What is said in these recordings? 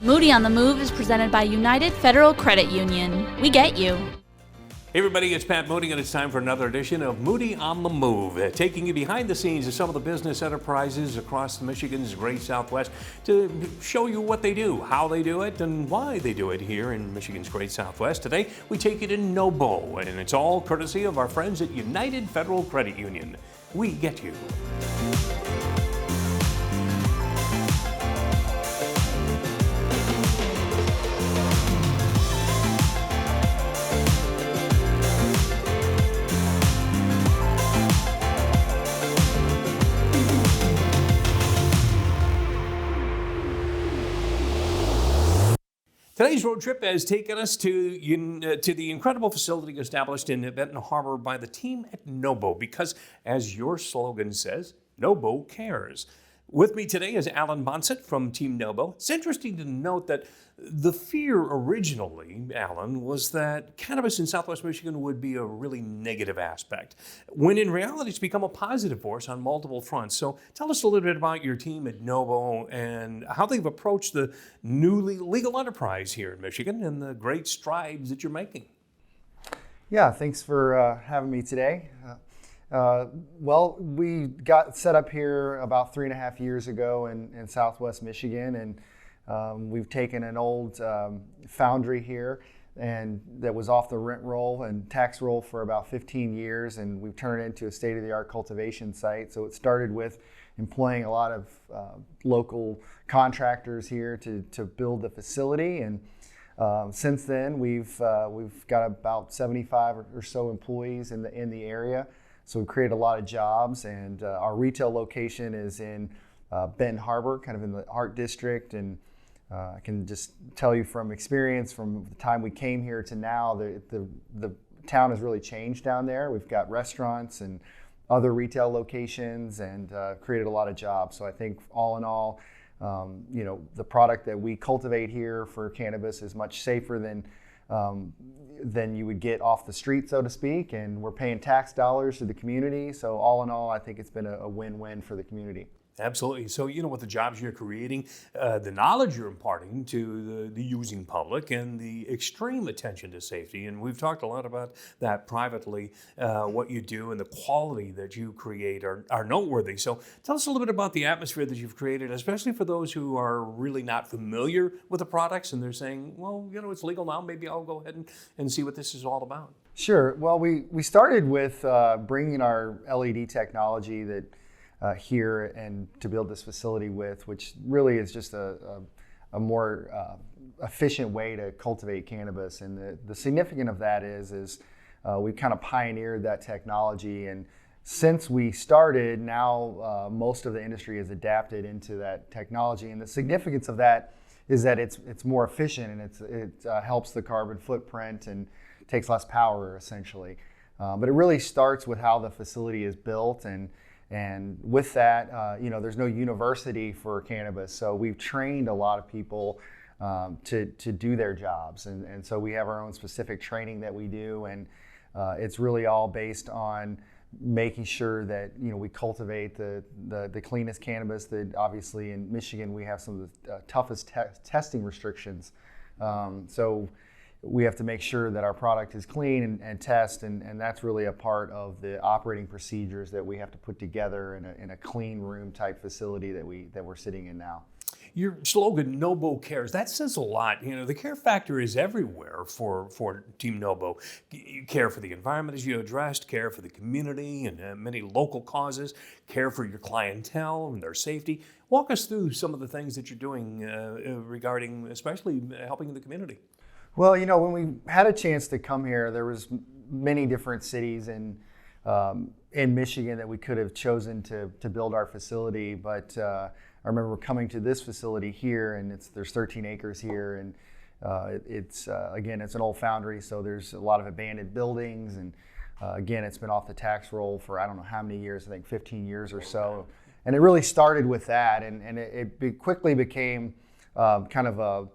Moody on the Move is presented by United Federal Credit Union. We get you. Hey everybody, it's Pat Moody, and it's time for another edition of Moody on the Move, taking you behind the scenes of some of the business enterprises across Michigan's great Southwest to show you what they do, how they do it, and why they do it here in Michigan's great Southwest. Today, we take you to NOBO, and it's all courtesy of our friends at United Federal Credit Union. We get you. Today's road trip has taken us to the incredible facility established in Benton Harbor by the team at NOBO, because, as your slogan says, NOBO cares. With me today is Alan Bonsett from Team NOBO. It's interesting to note that the fear originally, Alan, was that cannabis in Southwest Michigan would be a really negative aspect, when in reality it's become a positive force on multiple fronts. So tell us a little bit about your team at NOBO and how they've approached the newly legal enterprise here in Michigan and the great strides that you're making. Yeah, thanks for having me today. Well, we got set up here about 3.5 years ago in Southwest Michigan, and we've taken an old foundry here and that was off the rent roll and tax roll for about 15 years, and we've turned it into a state-of-the-art cultivation site. So it started with employing a lot of local contractors here to build the facility, and since then we've got about 75 or so employees in the area. So we've created a lot of jobs, and our retail location is in Benton Harbor, kind of in the Art District, and I can just tell you from experience, from the time we came here to now, the town has really changed down there. We've got restaurants and other retail locations, and created a lot of jobs. So I think all in all, the product that we cultivate here for cannabis is much safer than you would get off the street, so to speak, and we're paying tax dollars to the community. So all in all, I think it's been a win-win for the community. Absolutely. So, with the jobs you're creating, the knowledge you're imparting to the using public, and the extreme attention to safety, and we've talked a lot about that privately, what you do and the quality that you create are noteworthy. So tell us a little bit about the atmosphere that you've created, especially for those who are really not familiar with the products and they're saying, well, it's legal now, maybe I'll go ahead and see what this is all about. Sure. Well, we started with bringing our LED technology that here and to build this facility with, which really is just a more efficient way to cultivate cannabis. And the significance of that is we've kind of pioneered that technology, and since we started, now most of the industry has adapted into that technology. And the significance of that is that it's more efficient, and it helps the carbon footprint and takes less power, essentially. But it really starts with how the facility is built, and with that, there's no university for cannabis, so we've trained a lot of people to do their jobs, and so we have our own specific training that we do, and it's really all based on making sure that we cultivate the cleanest cannabis. That obviously in Michigan we have some of the toughest testing restrictions, so we have to make sure that our product is clean and test, and that's really a part of the operating procedures that we have to put together in a clean room type facility that we're sitting in now. Your slogan, NOBO cares, that says a lot. The care factor is everywhere for Team NOBO. You care for the environment, as you addressed, care for the community and many local causes, care for your clientele and their safety. Walk us through some of the things that you're doing regarding especially helping the community. Well, when we had a chance to come here, there was many different cities in Michigan that we could have chosen to build our facility, but I remember coming to this facility here, and there's 13 acres here, and it's an old foundry, so there's a lot of abandoned buildings, and again, it's been off the tax roll for I don't know how many years, I think 15 years or so, and it really started with that, and it quickly became kind of a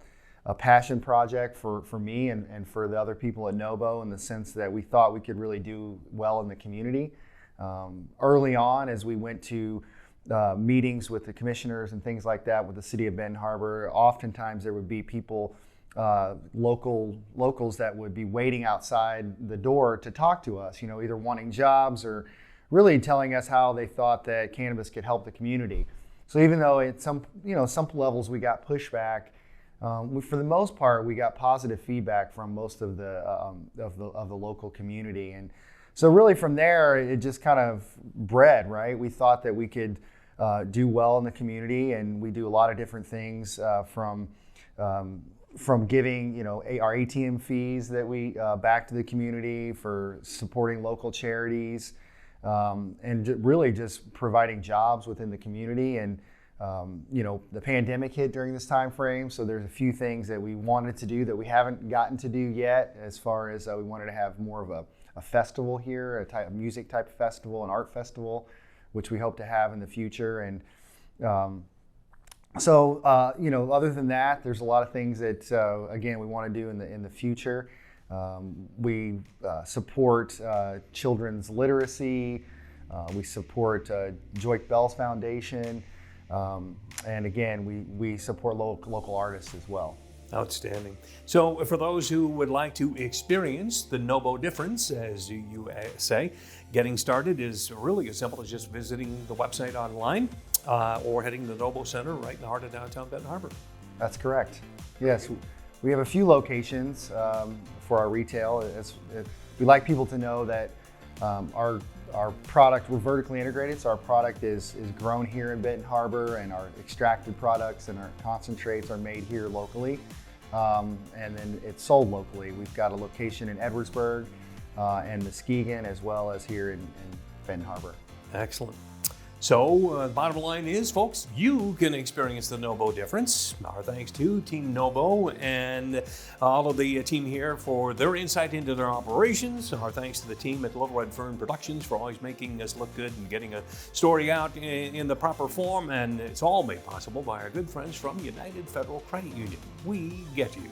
passion project for me and for the other people at NOBO, in the sense that we thought we could really do well in the community. Early on, as we went to meetings with the commissioners and things like that with the city of Benton Harbor, oftentimes there would be people, locals that would be waiting outside the door to talk to us, either wanting jobs or really telling us how they thought that cannabis could help the community. So even though at some levels we got pushback, for the most part we got positive feedback from most of the local community, and so really from there it just kind of bred, right? We thought that we could do well in the community, and we do a lot of different things from giving our ATM fees that we back to the community, for supporting local charities, and really just providing jobs within the community. And the pandemic hit during this time frame, so there's a few things that we wanted to do that we haven't gotten to do yet, as far as we wanted to have more of a festival here, a music type festival, an art festival, which we hope to have in the future. And other than that, there's a lot of things that again we want to do in the future. We support children's literacy. We support Joy Bell's Foundation, and again we support local artists as well. Outstanding. So for those who would like to experience the NOBO difference, as you say, getting started is really as simple as just visiting the website online or heading to the NOBO Center right in the heart of downtown Benton Harbor. That's correct. Yes, we have a few locations for our retail. We like people to know that our product, we're vertically integrated, so our product is grown here in Benton Harbor, and our extracted products and our concentrates are made here locally, and then it's sold locally. We've got a location in Edwardsburg and Muskegon, as well as here in Benton Harbor. Excellent. So the bottom line is, folks, you can experience the NOBO difference. Our thanks to Team NOBO and all of the team here for their insight into their operations. Our thanks to the team at Little Red Fern Productions for always making us look good and getting a story out in the proper form. And it's all made possible by our good friends from United Federal Credit Union. We get you.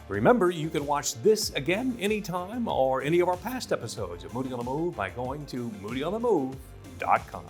Remember, you can watch this again anytime, or any of our past episodes of Moody on the Move by going to moodyonthemove.com.